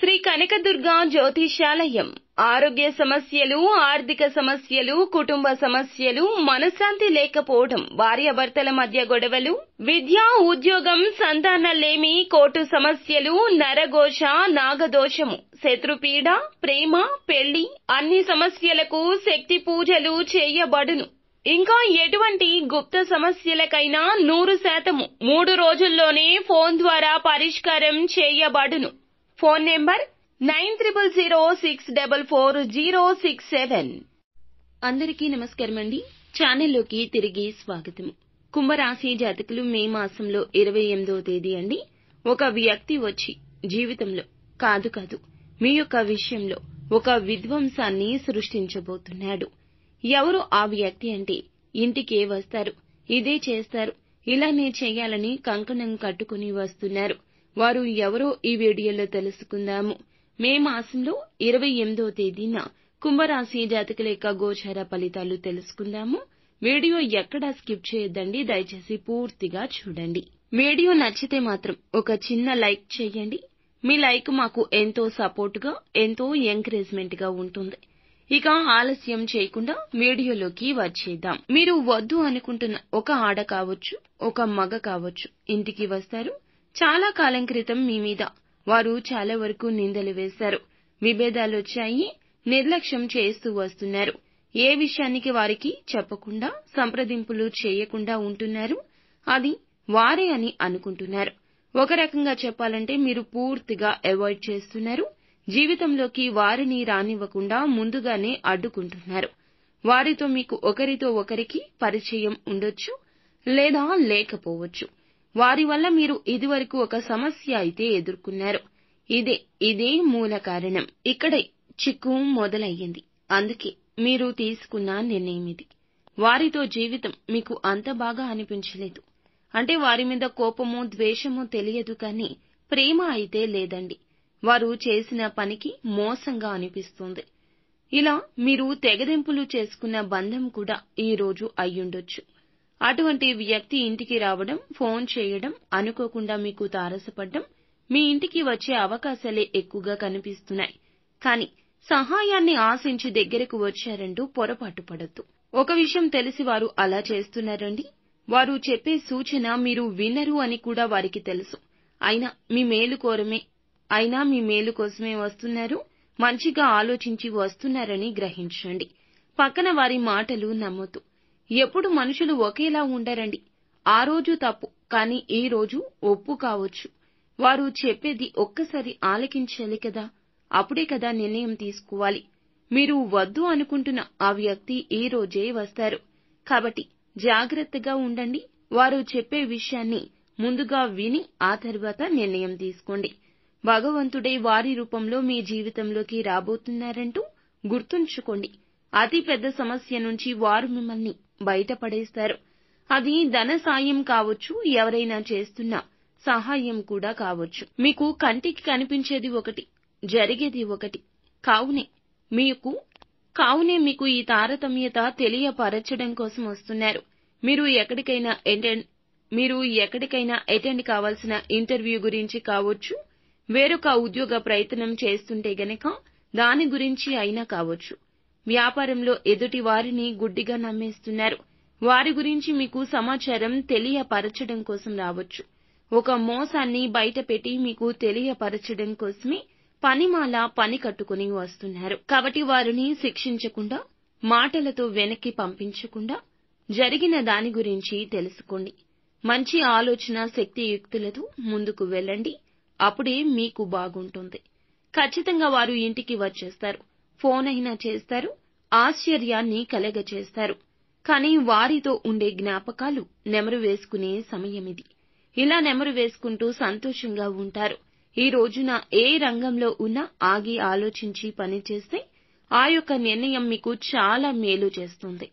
శ్రీ కనకదుర్గ జ్యోతిషాలయం. ఆరోగ్య సమస్యలు, ఆర్థిక సమస్యలు, కుటుంబ సమస్యలు, మనశ్శాంతి లేకపోవడం, భార్యాభర్తల మధ్య గొడవలు, విద్య, ఉద్యోగం, సంతానలేమి, కోర్టు సమస్యలు, నరఘోష, నాగదోషము, శత్రుపీడ, ప్రేమ, పెళ్లి, అన్ని సమస్యలకు శక్తి పూజలు చేయబడును. ఇంకా ఎటువంటి గుప్త సమస్యలకైనా 100% 3 రోజుల్లోనే ఫోన్ ద్వారా పరిష్కారం చేయబడును. Phone number 9006444067. అందరికీ నమస్కారం అండి. ఛానల్లోకి తిరిగి స్వాగతం. కుంభరాశి జాతకులు మే మాసంలో 28వ తేదీ అండి. ఒక వ్యక్తి వచ్చి జీవితంలో కాదు మీ యొక్క విషయంలో ఒక విధ్వంసాన్ని సృష్టించబోతున్నాడు. ఎవరు ఆ వ్యక్తి అంటే, ఇంటికే వస్తారు, ఇదే చేస్తారు, ఇలానే చేయాలని కంకణం కట్టుకుని వస్తున్నారు. వారు ఎవరో ఈ వీడియోలో తెలుసుకుందాము. మే మాసంలో 28వ తేదీన కుంభరాశి జాతకుల యొక్క గోచార ఫలితాలు తెలుసుకుందాము. వీడియో ఎక్కడా స్కిప్ చేయొద్దండి, దయచేసి పూర్తిగా చూడండి. వీడియో నచ్చితే మాత్రం ఒక చిన్న లైక్ చేయండి. మీ లైక్ మాకు ఎంతో సపోర్టుగా, ఎంతో ఎంకరేజ్మెంట్ గా ఉంటుంది. ఇక ఆలస్యం చేయకుండా వీడియోలోకి వచ్చేద్దాం. మీరు వద్దు అనుకుంటున్న ఒక ఆడ కావచ్చు, ఒక మగ కావచ్చు, ఇంటికి వస్తారు. చాలా కాలం క్రితం మీ మీద వారు చాలా వరకు నిందలు వేశారు. విభేదాలొచ్చాయి, నిర్లక్ష్యం చేస్తూ వస్తున్నారు. ఏ విషయానికి వారికి చెప్పకుండా, సంప్రదింపులు చేయకుండా ఉంటున్నారు. అది వారే అని అనుకుంటున్నారు. ఒక రకంగా చెప్పాలంటే మీరు పూర్తిగా అవాయిడ్ చేస్తున్నారు. జీవితంలోకి వారిని రానివ్వకుండా ముందుగానే అడ్డుకుంటున్నారు. వారితో మీకు ఒకరితో ఒకరికి పరిచయం ఉండొచ్చు, లేదా లేకపోవచ్చు. వారి వల్ల మీరు ఇదివరకు ఒక సమస్య అయితే ఎదుర్కొన్నారు. ఇదే మూల కారణం. ఇక్కడే చిక్కు మొదలయ్యింది. అందుకే మీరు తీసుకున్న నిర్ణయం ఇది. వారితో జీవితం మీకు అంత బాగా అనిపించలేదు. అంటే వారి మీద కోపమో, ద్వేషమో తెలియదు కానీ ప్రేమ అయితే లేదండి. వారు చేసిన పనికి మోసంగా అనిపిస్తుంది. ఇలా మీరు తెగదెంపులు చేసుకున్న బంధం కూడా ఈ రోజు అయ్యుండొచ్చు. అటువంటి వ్యక్తి ఇంటికి రావడం, ఫోన్ చేయడం, అనుకోకుండా మీకు తారసపడ్డం, మీ ఇంటికి వచ్చే అవకాశాలే ఎక్కువగా కనిపిస్తున్నాయి. కానీ సహాయాన్ని ఆశించి దగ్గరకు వచ్చారంటూ పొరపాటు పడొద్దు. ఒక విషయం తెలిసి వారు అలా చేస్తున్నారండి. వారు చెప్పే సూచన మీరు వినరు అని కూడా వారికి తెలుసు. అయినా మీ మేలు కోసమే వస్తున్నారు, మంచిగా ఆలోచించి వస్తున్నారని గ్రహించండి. పక్కన వారి మాటలు నమ్మొద్దు. ఎప్పుడు మనుషులు ఒకేలా ఉండరండి. ఆ రోజు తప్పు, కానీ ఈ రోజు ఒప్పు కావచ్చు. వారు చెప్పేది ఒక్కసారి ఆలకించాలి కదా, అప్పుడే కదా నిర్ణయం తీసుకోవాలి. మీరు వద్దు అనుకుంటున్న ఆ వ్యక్తి ఈ రోజే వస్తారు. కాబట్టి జాగ్రత్తగా ఉండండి. వారు చెప్పే విషయాన్ని ముందుగా విని ఆ తర్వాత నిర్ణయం తీసుకోండి. భగవంతుడే వారి రూపంలో మీ జీవితంలోకి రాబోతున్నారంటూ గుర్తుంచుకోండి. అతి పెద్ద సమస్య నుంచి వారు మిమ్మల్ని బయటపడేస్తారు. అది ధన సాయం కావచ్చు, ఎవరైనా చేస్తున్న సహాయం కూడా కావచ్చు. మీకు కంటికి కనిపించేది ఒకటి, జరిగేది ఒకటి. కావునే మీకు ఈ తారతమ్యత తెలియపరచడం కోసం వస్తున్నారు. మీరు ఎక్కడికైనా అటెండ్ కావాల్సిన ఇంటర్వ్యూ గురించి కావచ్చు, వేరొక ఉద్యోగ ప్రయత్నం చేస్తుంటే గనక దాని గురించి అయినా కావచ్చు. వ్యాపారంలో ఎదుటి వారిని గుడ్డిగా నమ్మేస్తున్నారు. వారి గురించి మీకు సమాచారం తెలియపరచడం కోసం రావచ్చు. ఒక మోసాన్ని బయటపెట్టి మీకు తెలియపరచడం కోసమే పని కట్టుకుని వస్తున్నారు. కాబట్టి వారిని శిక్షించకుండా, మాటలతో వెనక్కి పంపించకుండా జరిగిన దాని గురించి తెలుసుకోండి. మంచి ఆలోచన శక్తియుక్తులతో ముందుకు వెళ్ళండి. అప్పుడే మీకు బాగుంటుంది. ఖచ్చితంగా వారు ఇంటికి వచ్చేస్తారు. ఫోన్ అయినా చేస్తారు, ఆశ్చర్యాన్ని కలగచేస్తారు. కానీ వారితో ఉండే జ్ఞాపకాలు నెమరు వేసుకునే సమయమిది. ఇలా నెమరు వేసుకుంటూ సంతోషంగా ఉంటారు. ఈ రోజున ఏ రంగంలో ఉన్నా ఆగి ఆలోచించి పనిచేస్తే ఆ యొక్క నిర్ణయం మీకు చాలా మేలు చేస్తుంది.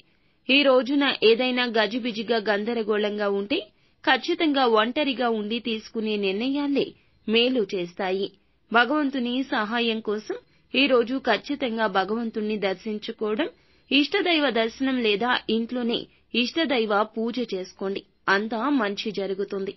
ఈ రోజున ఏదైనా గజిబిజిగా గందరగోళంగా ఉంటే ఖచ్చితంగా ఒంటరిగా ఉండి తీసుకునే నిర్ణయాలే మేలు చేస్తాయి. భగవంతుని సహాయం కోసం ఈ రోజు ఖచ్చితంగా భగవంతుణ్ణి దర్శించుకోవడం, ఇష్టదైవ దర్శనం లేదా ఇంట్లోనే ఇష్టదైవ పూజ చేసుకోండి. అంతా మంచి జరుగుతుంది.